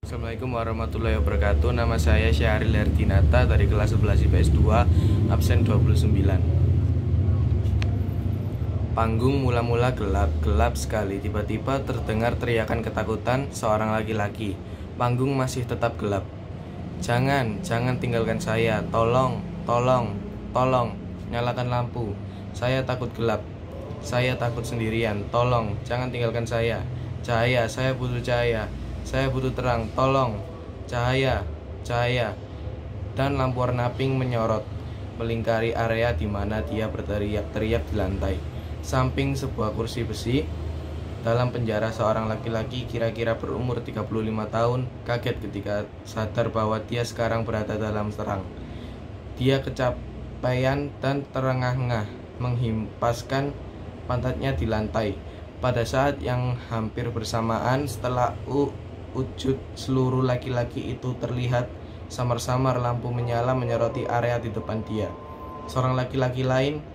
Assalamualaikum warahmatullahi wabarakatuh. Nama saya Syahril Herdinata dari kelas 11 IPS 2, absen 29. Panggung mula-mula gelap sekali. Tiba-tiba terdengar teriakan ketakutan seorang laki-laki. Panggung masih tetap gelap. Jangan tinggalkan saya. Tolong, nyalakan lampu. Saya takut gelap. Saya takut sendirian. Tolong, jangan tinggalkan saya. Cahaya, saya butuh cahaya. Saya butuh terang, tolong, cahaya. Dan lampu warna pink menyorot, melingkari area di mana dia berteriak-teriak di lantai. Samping sebuah kursi besi, dalam penjara seorang laki-laki kira-kira berumur 35 tahun, kaget ketika sadar bahwa dia sekarang berada dalam terang. Dia kecapean dan terengah-engah, menghimpaskan pantatnya di lantai. Pada saat yang hampir bersamaan, setelah wujud seluruh laki-laki itu terlihat, samar-samar lampu menyala menyoroti area di depan dia. Seorang laki-laki lain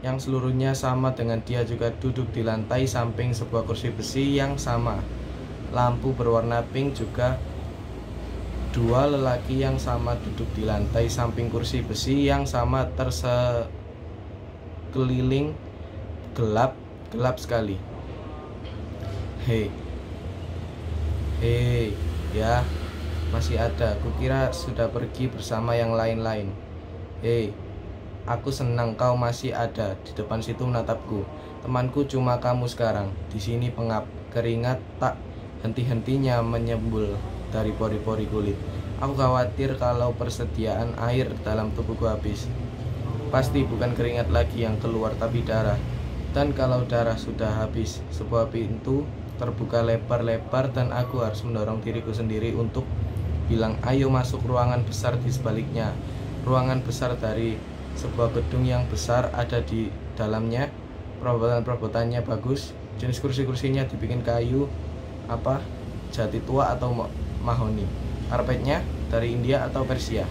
yang seluruhnya sama dengan dia juga duduk di lantai samping sebuah kursi besi yang sama. Lampu berwarna pink juga. Dua lelaki yang sama duduk di lantai samping kursi besi yang sama, tersekeliling gelap sekali. Hei, ya, masih ada. Kukira sudah pergi bersama yang lain-lain. Hei, aku senang kau masih ada di depan situ menatapku. Temanku cuma kamu sekarang. Di sini pengap, keringat tak henti-hentinya menyembul dari pori-pori kulit. Aku khawatir kalau persediaan air dalam tubuhku habis. Pasti bukan keringat lagi yang keluar, tapi darah. Dan kalau darah sudah habis, sebuah pintu terbuka lebar-lebar dan aku harus mendorong diriku sendiri untuk bilang ayo masuk ruangan besar di sebaliknya. Ruangan besar dari sebuah gedung yang besar, ada di dalamnya. Perabotan-perabotannya bagus. Jenis kursi-kursinya dibikin kayu jati tua atau mahoni. Karpetnya dari India atau Persia.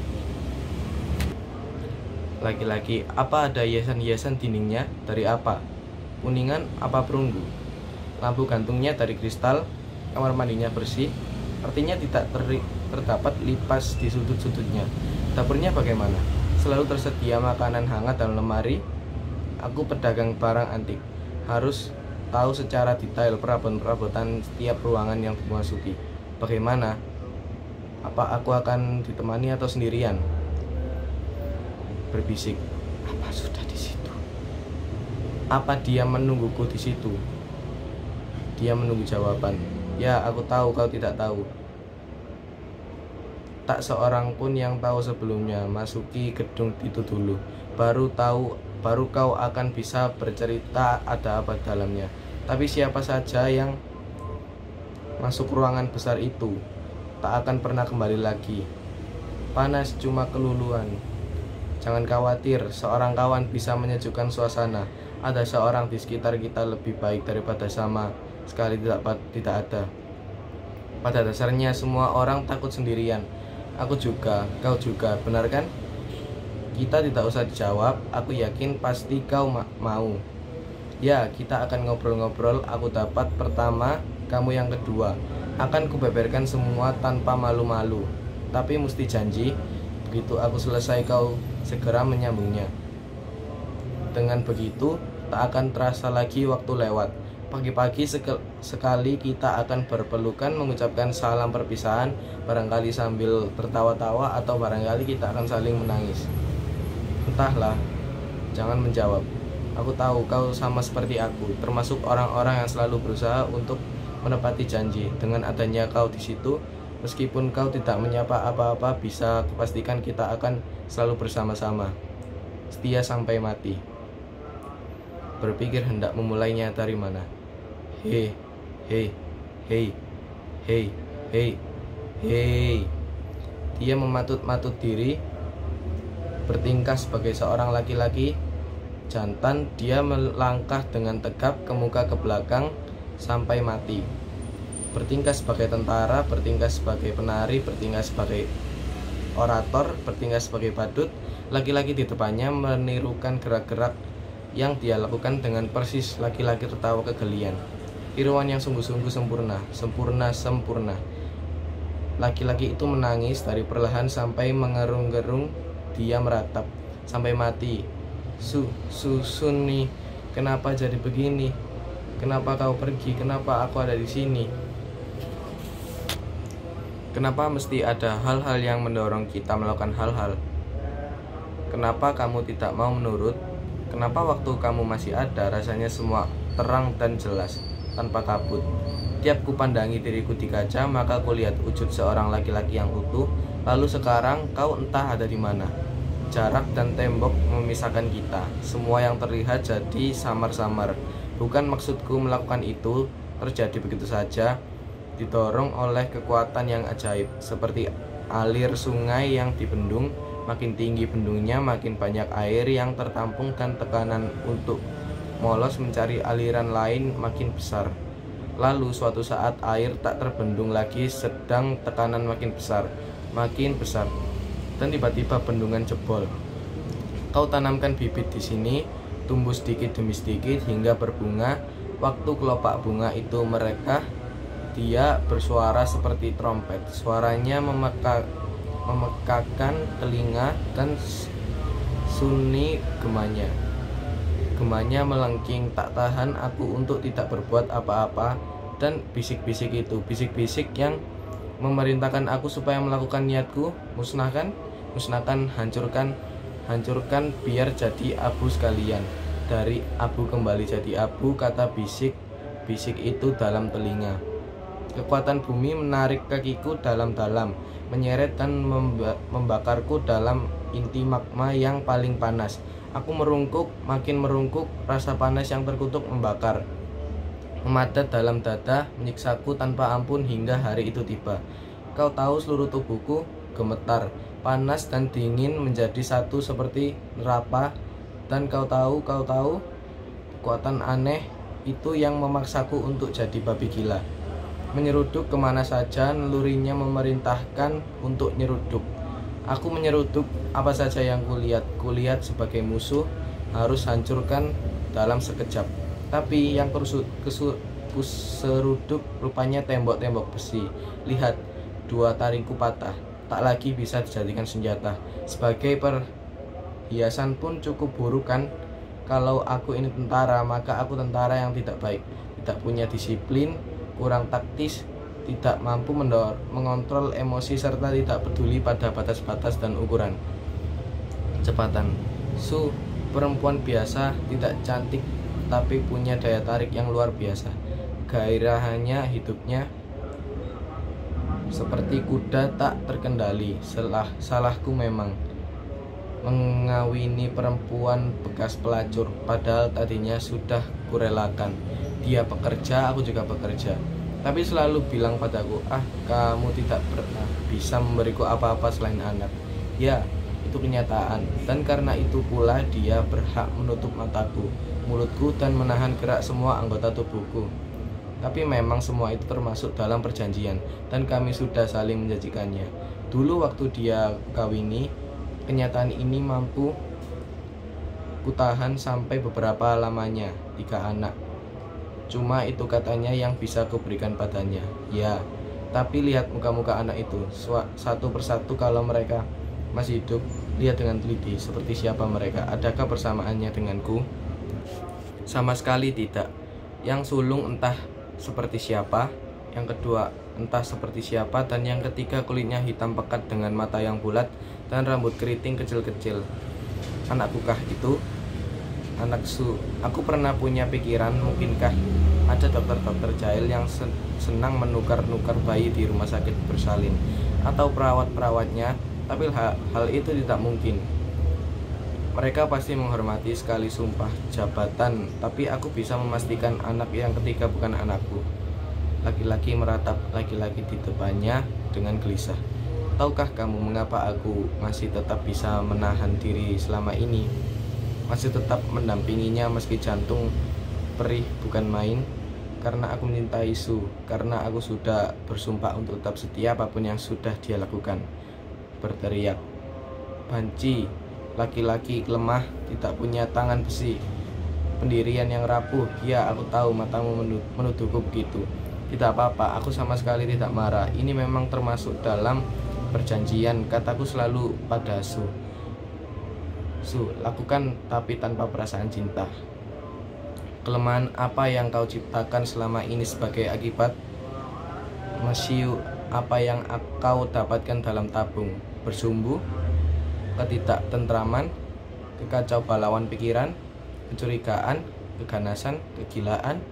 Laki-laki, apa ada hiasan-hiasan dindingnya? Dari apa? Kuningan apa perunggu? Lampu gantungnya dari kristal. Kamar mandinya bersih, artinya tidak terdapat lipas di sudut-sudutnya. Dapurnya bagaimana? Selalu tersedia makanan hangat dalam lemari. Aku pedagang barang antik, harus tahu secara detail perabotan setiap ruangan yang dimasuki. Bagaimana? Apa aku akan ditemani atau sendirian? Berbisik, apa sudah di situ? Apa dia menungguku di situ? Dia menunggu jawaban. Ya, aku tahu kau tidak tahu. Tak seorang pun yang tahu sebelumnya. Masuki gedung itu dulu. Baru kau akan bisa bercerita ada apa dalamnya. Tapi siapa saja yang masuk ruangan besar itu tak akan pernah kembali lagi. Panas cuma keluluan. Jangan khawatir, seorang kawan bisa menyejukkan suasana. Ada seorang di sekitar kita lebih baik daripada sama sekali tidak ada. Pada dasarnya semua orang takut sendirian. Aku juga, kau juga, benar kan? Kita tidak usah dijawab. Aku yakin pasti kau mau. Ya, kita akan ngobrol-ngobrol. Aku dapat pertama, kamu yang kedua. Akan kubeberkan semua tanpa malu-malu. Tapi mesti janji, begitu aku selesai kau segera menyambungnya. Dengan begitu, tak akan terasa lagi waktu lewat. Pagi-pagi sekali kita akan berpelukan mengucapkan salam perpisahan, barangkali sambil tertawa-tawa atau barangkali kita akan saling menangis. Entahlah, jangan menjawab. Aku tahu kau sama seperti aku, termasuk orang-orang yang selalu berusaha untuk menepati janji. Dengan adanya kau di situ, meskipun kau tidak menyapa apa-apa, bisa kupastikan kita akan selalu bersama-sama, setia sampai mati. Berpikir hendak memulainya dari mana. Hei. Dia mematut-matut diri, bertingkah sebagai seorang laki-laki jantan. Dia melangkah dengan tegap ke muka ke belakang sampai mati. Bertingkah sebagai tentara, bertingkah sebagai penari, bertingkah sebagai orator, bertingkah sebagai badut. Laki-laki di depannya menirukan gerak-gerak yang dia lakukan dengan persis. Laki-laki tertawa kegelian. Tiruan yang sungguh-sungguh sempurna. Laki-laki itu menangis dari perlahan sampai mengerung-gerung. Dia meratap sampai mati. Suni, kenapa jadi begini? Kenapa kau pergi? Kenapa aku ada di sini? Kenapa mesti ada hal-hal yang mendorong kita melakukan hal-hal? Kenapa kamu tidak mau menurut? Kenapa waktu kamu masih ada rasanya semua terang dan jelas, tanpa kabut? Tiap kupandangi diriku di kaca, maka kulihat wujud seorang laki-laki yang utuh. Lalu sekarang kau entah ada di mana. Jarak dan tembok memisahkan kita. Semua yang terlihat jadi samar-samar. Bukan maksudku melakukan itu terjadi begitu saja, didorong oleh kekuatan yang ajaib, seperti alir sungai yang dibendung. Makin tinggi bendungnya, makin banyak air yang tertampung dan tekanan untuk molos mencari aliran lain makin besar. Lalu suatu saat air tak terbendung lagi, sedang tekanan makin besar, dan tiba-tiba bendungan jebol. Kau tanamkan bibit di sini, tumbuh sedikit demi sedikit hingga berbunga. Waktu kelopak bunga itu merekah, dia bersuara seperti trompet. Suaranya memekakan telinga dan sunyi gemanya. Gemanya melengking, tak tahan aku untuk tidak berbuat apa-apa. Dan bisik-bisik itu, bisik-bisik yang memerintahkan aku supaya melakukan niatku. Musnahkan, hancurkan biar jadi abu sekalian. Dari abu kembali jadi abu, kata bisik-bisik itu dalam telinga. Kekuatan bumi menarik kakiku dalam-dalam, menyeret dan membakarku dalam inti magma yang paling panas. Aku merungkuk, makin merungkuk, rasa panas yang terkutuk membakar, memadat dalam dada, menyiksaku tanpa ampun hingga hari itu tiba. Kau tahu seluruh tubuhku gemetar, panas dan dingin menjadi satu seperti neraka. Dan kau tahu, kekuatan aneh itu yang memaksaku untuk jadi babi gila. Menyeruduk kemana saja, nalurinya memerintahkan untuk nyeruduk. Aku menyeruduk apa saja yang kulihat sebagai musuh, harus hancurkan dalam sekejap. Tapi yang kuseruduk rupanya tembok-tembok besi. Lihat, dua taringku patah, tak lagi bisa dijadikan senjata. Sebagai perhiasan pun cukup buruk kan? Kalau aku ini tentara, maka aku tentara yang tidak baik, tidak punya disiplin, kurang taktis, tidak mampu mengontrol emosi, serta tidak peduli pada batas-batas dan ukuran kecepatan. Perempuan biasa, tidak cantik, tapi punya daya tarik yang luar biasa. Gairahnya hidupnya seperti kuda tak terkendali. Salahku memang mengawini perempuan bekas pelacur, padahal tadinya sudah kurelakan. Dia bekerja, aku juga bekerja, tapi selalu bilang padaku, kamu tidak pernah bisa memberiku apa-apa selain anak. Ya, itu kenyataan, dan karena itu pula dia berhak menutup mataku, mulutku, dan menahan gerak semua anggota tubuhku. Tapi memang semua itu termasuk dalam perjanjian, dan kami sudah saling menjanjikannya. Dulu waktu dia kawini, kenyataan ini mampu kutahan sampai beberapa lamanya, 3 anak. Cuma itu katanya yang bisa kuberikan padanya. Ya, tapi lihat muka-muka anak itu, satu persatu. Kalau mereka masih hidup, lihat dengan teliti seperti siapa mereka. Adakah persamaannya denganku? Sama sekali tidak. Yang sulung entah seperti siapa, yang kedua entah seperti siapa, dan yang ketiga kulitnya hitam pekat dengan mata yang bulat dan rambut keriting kecil-kecil. Anakkukah itu? Aku pernah punya pikiran, mungkinkah ada dokter-dokter jahil yang senang menukar-nukar bayi di rumah sakit bersalin, atau perawat-perawatnya, tapi hal itu tidak mungkin. Mereka pasti menghormati sekali sumpah jabatan, tapi aku bisa memastikan anak yang ketiga bukan anakku. Laki-laki meratap laki-laki di depannya dengan gelisah. Tahukah kamu mengapa aku masih tetap bisa menahan diri selama ini? Masih tetap mendampinginya meski jantung perih bukan main? Karena aku mencintai Su, karena aku sudah bersumpah untuk tetap setia apapun yang sudah dia lakukan. Berteriak, banci, laki-laki lemah, tidak punya tangan besi, pendirian yang rapuh. Ya, aku tahu matamu menuduhku begitu. Tidak apa-apa, aku sama sekali tidak marah. Ini memang termasuk dalam perjanjian, kataku selalu pada Su. Su, lakukan tapi tanpa perasaan cinta. Kelemahan apa yang kau ciptakan selama ini sebagai akibat? Mesiu, apa yang kau dapatkan dalam tabung? Bersumbu, ketidaktentraman, kekacau balauan pikiran, kecurigaan, keganasan, kegilaan,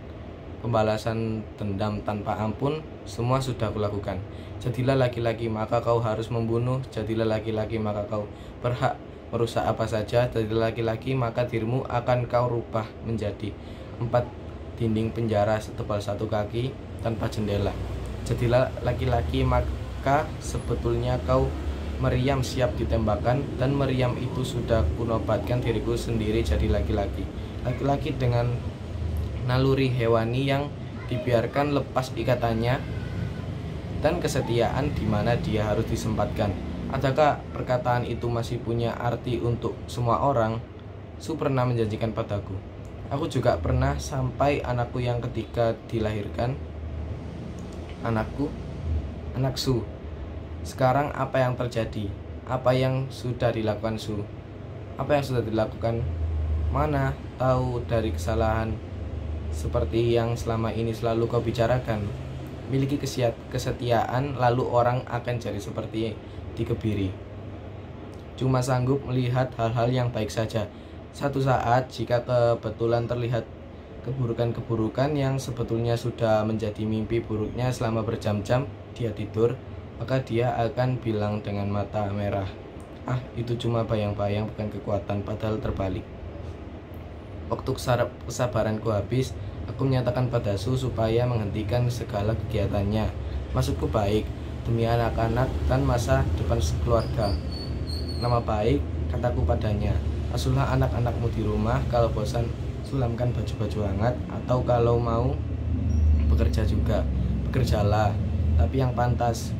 pembalasan dendam tanpa ampun, semua sudah kulakukan. Jadilah laki-laki maka kau harus membunuh, jadilah laki-laki maka kau berhak merusak apa saja, jadilah laki-laki maka dirimu akan kau rubah menjadi 4 dinding penjara setebal 1 kaki tanpa jendela. Jadilah laki-laki maka sebetulnya kau meriam siap ditembakkan, dan meriam itu sudah kunobatkan diriku sendiri jadi laki-laki. Laki-laki dengan naluri hewani yang dibiarkan lepas ikatannya dan kesetiaan di mana dia harus disempatkan. Adakah perkataan itu masih punya arti untuk semua orang? Su pernah menjanjikan padaku. Aku juga pernah sampai anakku yang ketiga dilahirkan. Anak Su. Sekarang apa yang terjadi? Apa yang sudah dilakukan Su? Apa yang sudah dilakukan? Mana tahu dari kesalahan seperti yang selama ini selalu kau bicarakan. Miliki kesetiaan, lalu orang akan jadi seperti dikebiri. Cuma sanggup melihat hal-hal yang baik saja. Satu saat jika kebetulan terlihat keburukan-keburukan yang sebetulnya sudah menjadi mimpi buruknya selama berjam-jam dia tidur, maka dia akan bilang dengan mata merah, "Ah, itu cuma bayang-bayang, bukan kekuatan," padahal terbalik. Waktu kesabaranku habis, aku menyatakan pada Su supaya menghentikan segala kegiatannya. Maksudku baik, demi anak-anak dan masa depan keluarga. Nama baik, kataku padanya. Asuhlah anak-anakmu di rumah, kalau bosan sulamkan baju-baju hangat, atau kalau mau bekerja juga, bekerjalah, tapi yang pantas.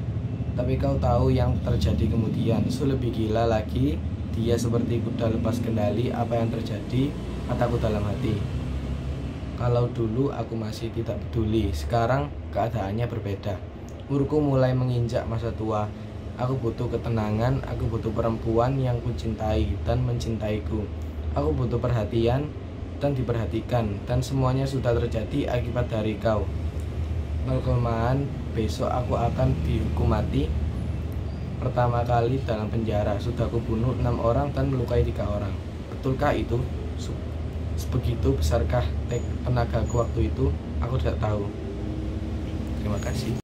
Tapi kau tahu yang terjadi kemudian. Su lebih gila lagi, dia seperti kuda lepas kendali. Apa yang terjadi? Kataku dalam hati. Kalau dulu aku masih tidak peduli, sekarang keadaannya berbeda. Umurku mulai menginjak masa tua. Aku butuh ketenangan, aku butuh perempuan yang kucintai dan mencintaiku. Aku butuh perhatian dan diperhatikan, dan semuanya sudah terjadi akibat dari kau. Kelemahan, besok aku akan dihukum mati. Pertama kali dalam penjara, sudah kubunuh 6 orang dan melukai 3 orang. Betulkah itu? Sebegitu besarkah tenagaku waktu itu? Aku tidak tahu. Terima kasih.